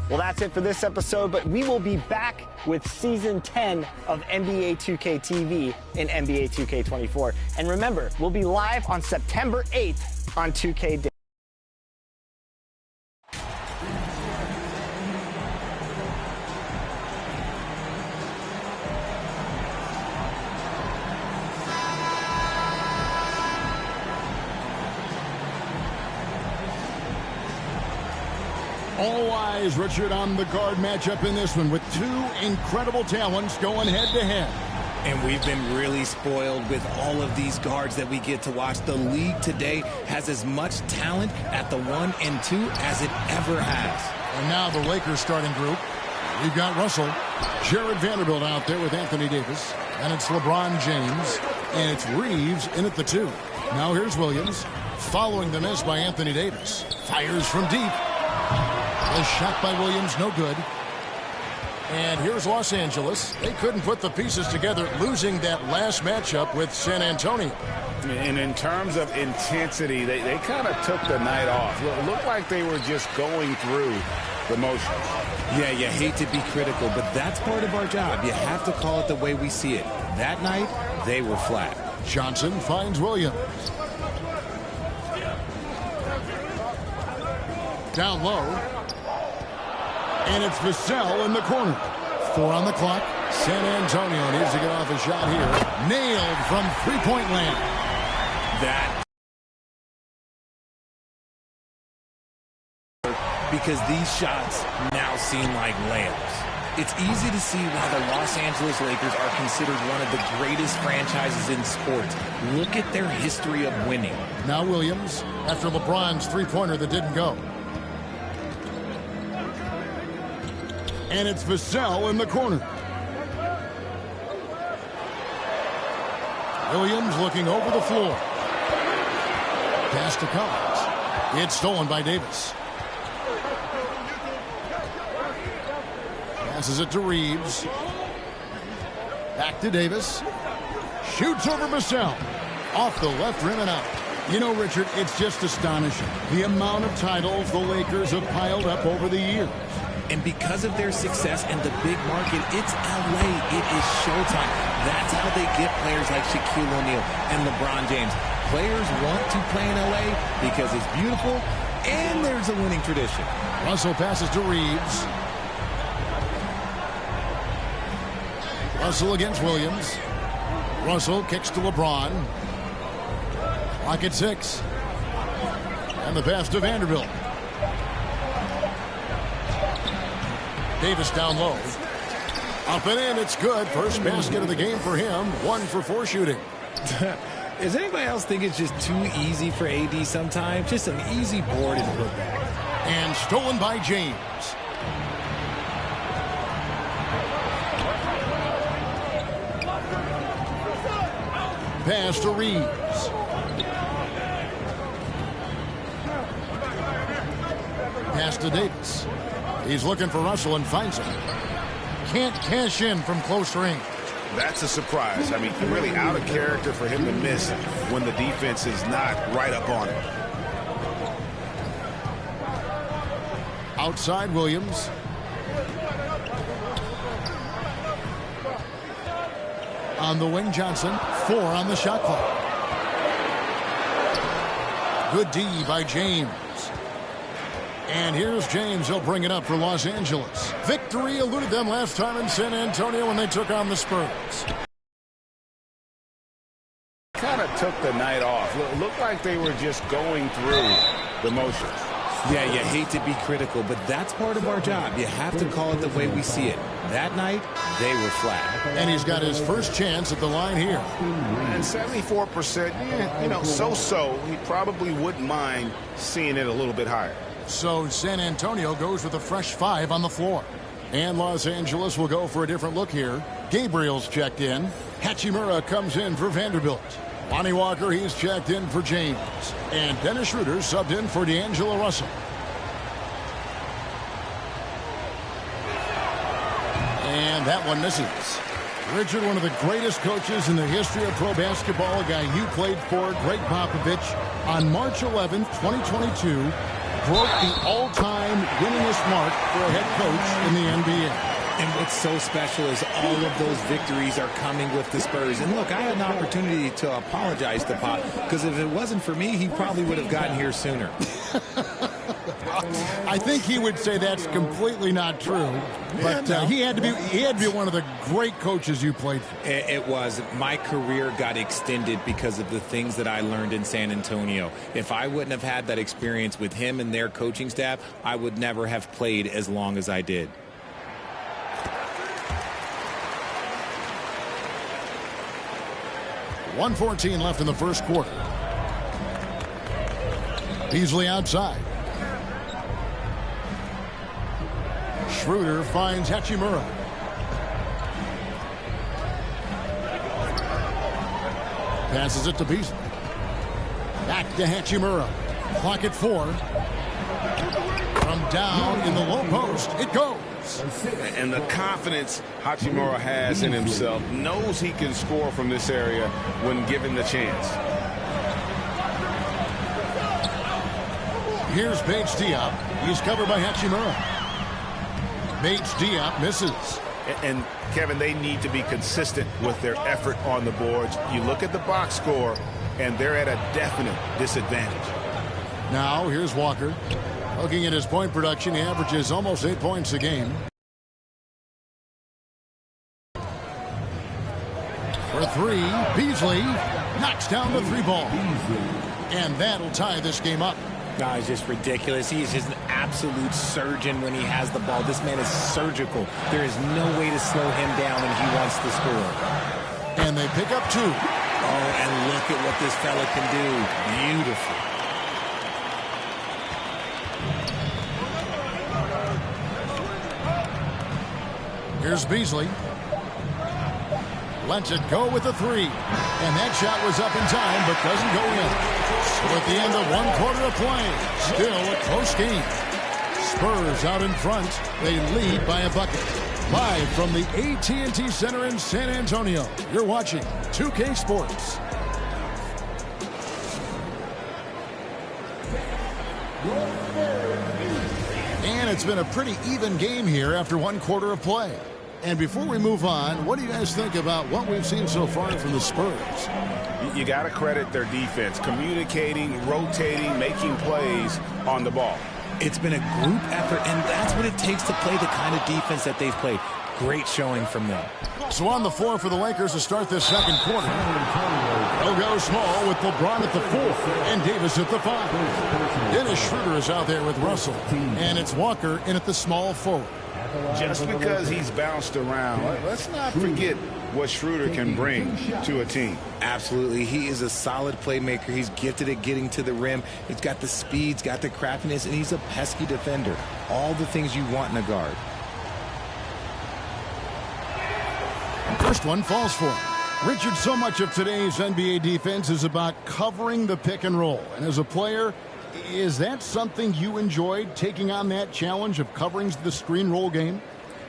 Well, that's it for this episode, but we will be back with Season 10 of NBA 2K TV in NBA 2K24. And remember, we'll be live on September 8th on 2K Day. All eyes, Richard, on the guard matchup in this one with two incredible talents going head-to-head. And we've been really spoiled with all of these guards that we get to watch. The league today has as much talent at the 1 and 2 as it ever has. And now the Lakers starting group. We've got Russell, Jared Vanderbilt out there with Anthony Davis. And it's LeBron James. And it's Reeves in at the 2. Now here's Williams. Following the miss by Anthony Davis. Fires from deep. A shot by Williams, no good. And here's Los Angeles. They couldn't put the pieces together, losing that last matchup with San Antonio. And in terms of intensity, they kind of took the night off. It looked like they were just going through the motions. Yeah, you hate to be critical, but that's part of our job. You have to call it the way we see it. That night, they were flat. Johnson finds Williams. Down low. And it's Vassell in the corner. 4 on the clock. San Antonio needs to get off a shot here. Nailed from three-point land. Because these shots now seem like layups. It's easy to see why the Los Angeles Lakers are considered one of the greatest franchises in sports. Look at their history of winning. Now Williams, after LeBron's three-pointer that didn't go. And it's Vassell in the corner. Williams looking over the floor. Pass to Collins. It's stolen by Davis. Passes it to Reeves. Back to Davis. Shoots over Vassell. Off the left rim and out. You know, Richard, it's just astonishing. The amount of titles the Lakers have piled up over the years. And because of their success and the big market, it's LA. It is showtime. That's how they get players like Shaquille O'Neal and LeBron James. Players want to play in LA because it's beautiful and there's a winning tradition. Russell passes to Reeves. Russell against Williams. Russell kicks to LeBron. Clock at 6. And the pass to Vanderbilt. Davis down low. Up and in, it's good. First basket of the game for him. 1 for 4 shooting. Does anybody else think it's just too easy for AD sometimes? Just an easy board and put back. And stolen by James. Pass to Reeves. Pass to Davis. He's looking for Russell and finds him. Can't cash in from close range. That's a surprise. I mean, really out of character for him to miss when the defense is not right up on him. Outside Williams. On the wing, Johnson. 4 on the shot clock. Good D by James. And here's James. He'll bring it up for Los Angeles. Victory eluded them last time in San Antonio when they took on the Spurs. Kind of took the night off. Looked like they were just going through the motions. Yeah, you hate to be critical, but that's part of our job. You have to call it the way we see it. That night, they were flat. And he's got his first chance at the line here. And 74%, you know, so-so. He probably wouldn't mind seeing it a little bit higher. So San Antonio goes with a fresh 5 on the floor. And Los Angeles will go for a different look here. Gabriel's checked in. Hachimura comes in for Vanderbilt. Lonnie Walker, he's checked in for James. And Dennis Schroeder subbed in for D'Angelo Russell. And that one misses. Richard, one of the greatest coaches in the history of pro basketball, a guy you played for, Greg Popovich, on March 11th, 2022, broke the all-time winningest highest mark for a head coach in the NBA. And what's so special is all of those victories are coming with the Spurs. And look, I had an opportunity to apologize to Pop, because if it wasn't for me, he probably would have gotten here sooner. I think he would say that's completely not true. But he had to be one of the great coaches you played for. It was. My career got extended because of the things that I learned in San Antonio. If I wouldn't have had that experience with him and their coaching staff, I would never have played as long as I did. .114 left in the first quarter. Beasley outside. Schroeder finds Hachimura. Passes it to Beasley. Back to Hachimura. Clock at 4. From down in the low post, it goes. And the confidence Hachimura has in himself, knows he can score from this area when given the chance. Here's Bates Diop. He's covered by Hachimura. Bates Diop misses. And Kevin, they need to be consistent with their effort on the boards. You look at the box score, and they're at a definite disadvantage. Now here's Walker. Looking at his point production, he averages almost 8 points a game. For 3, Beasley knocks down the 3 ball. And that'll tie this game up. No, it's just ridiculous. He is just an absolute surgeon when he has the ball. This man is surgical. There is no way to slow him down when he wants to score. And they pick up 2. Oh, and look at what this fella can do. Beautiful. Here's Beasley. Lets it go with a 3. And that shot was up in time, but doesn't go in. So at the end of 1 quarter of play, still a close game. Spurs out in front. They lead by a bucket. Live from the AT&T Center in San Antonio, you're watching 2K Sports. And it's been a pretty even game here after 1 quarter of play. And before we move on, what do you guys think about what we've seen so far from the Spurs? You got to credit their defense, communicating, rotating, making plays on the ball. It's been a group effort, and that's what it takes to play the kind of defense that they've played. Great showing from them. So on the floor for the Lakers to start this second quarter. They'll go small with LeBron at the 4 and Davis at the 5. Dennis Schroeder is out there with Russell, and it's Walker in at the small forward. Just because he's bounced around, let's not forget what Schroeder can bring to a team. Absolutely. He is a solid playmaker. He's gifted at getting to the rim. He's got the speed, he's got the craftiness, and he's a pesky defender. All the things you want in a guard. First one falls for him. Richard, so much of today's NBA defense is about covering the pick and roll. And as a player, is that something you enjoyed, taking on that challenge of covering the screen roll game?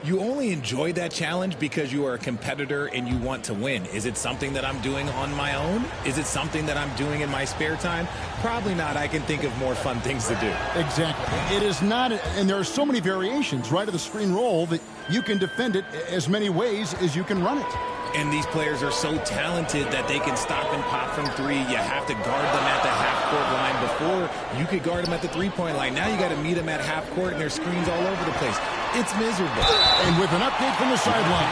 You only enjoy that challenge because you are a competitor and you want to win. Is it something that I'm doing on my own? Is it something that I'm doing in my spare time? Probably not. I can think of more fun things to do. Exactly. It is not, and there are so many variations, right, of the screen roll that you can defend it as many ways as you can run it. And these players are so talented that they can stop and pop from 3. You have to guard them at the half-court line. Before, you could guard them at the 3-point line. Now you got to meet them at half-court, and there's screens all over the place. It's miserable. And with an update from the sideline,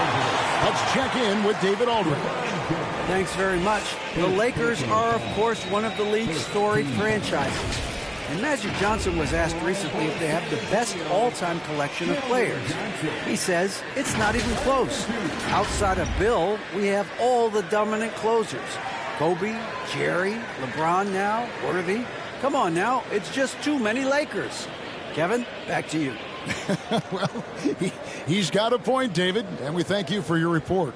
let's check in with David Aldridge. Thanks very much. The Lakers are, of course, one of the league's storied franchises. And Magic Johnson was asked recently if they have the best all-time collection of players. He says it's not even close. Outside of Bill, we have all the dominant closers. Kobe, Jerry, LeBron now, Worthy. Come on now, it's just too many Lakers. Kevin, back to you. Well, he's got a point, David, and we thank you for your report.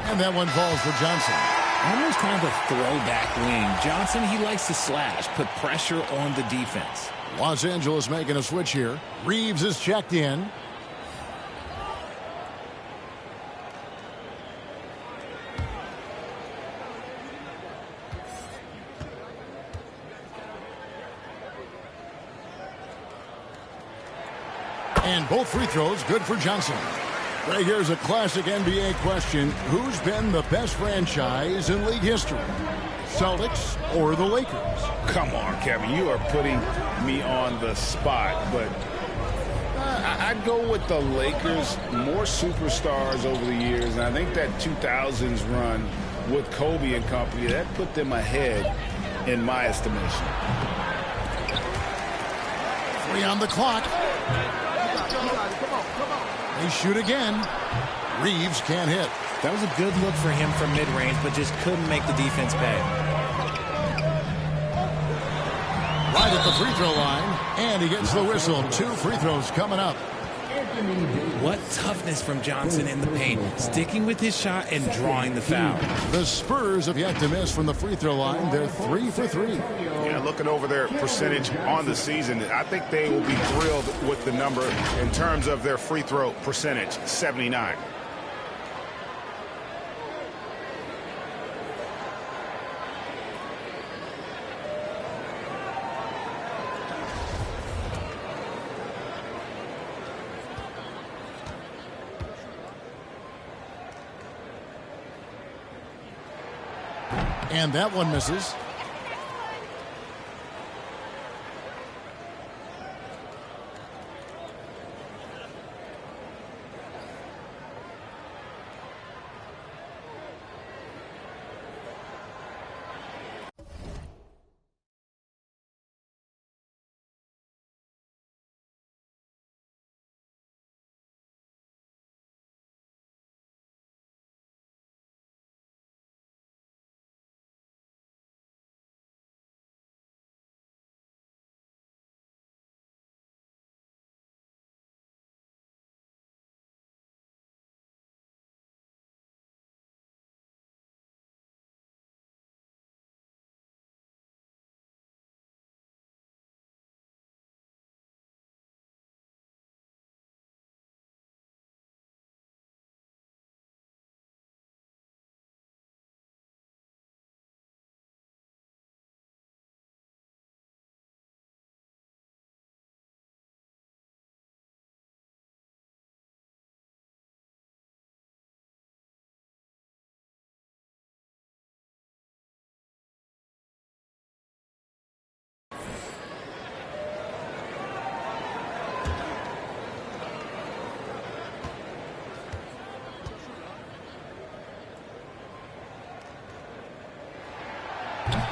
And that one falls for Johnson. Almost kind of a throwback wing. Johnson, he likes to slash, put pressure on the defense. Los Angeles making a switch here. Reeves is checked in. And both free throws good for Johnson. Right, here's a classic NBA question. Who's been the best franchise in league history? Celtics or the Lakers? Come on, Kevin. You are putting me on the spot, but I'd go with the Lakers. More superstars over the years, and I think that 2000s run with Kobe and company, that put them ahead in my estimation. 3 on the clock. They shoot again. Reeves can't hit. That was a good look for him from mid-range, but just couldn't make the defense pay. Right at the free throw line, and he gets the whistle. 2 free throws coming up. What toughness from Johnson in the paint, sticking with his shot and drawing the foul. The Spurs have yet to miss from the free throw line. They're 3 for 3. Yeah, looking over their percentage on the season, I think they will be thrilled with the number in terms of their free throw percentage, 79. And that one misses.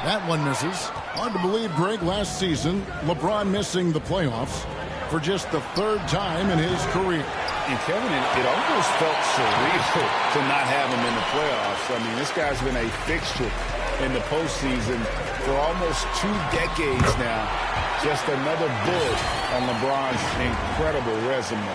That one misses. Hard to believe, Greg, last season, LeBron missing the playoffs for just the 3rd time in his career. And Kevin, it almost felt surreal to not have him in the playoffs. I mean, this guy's been a fixture in the postseason for almost 2 decades now. Just another bullet on LeBron's incredible resume.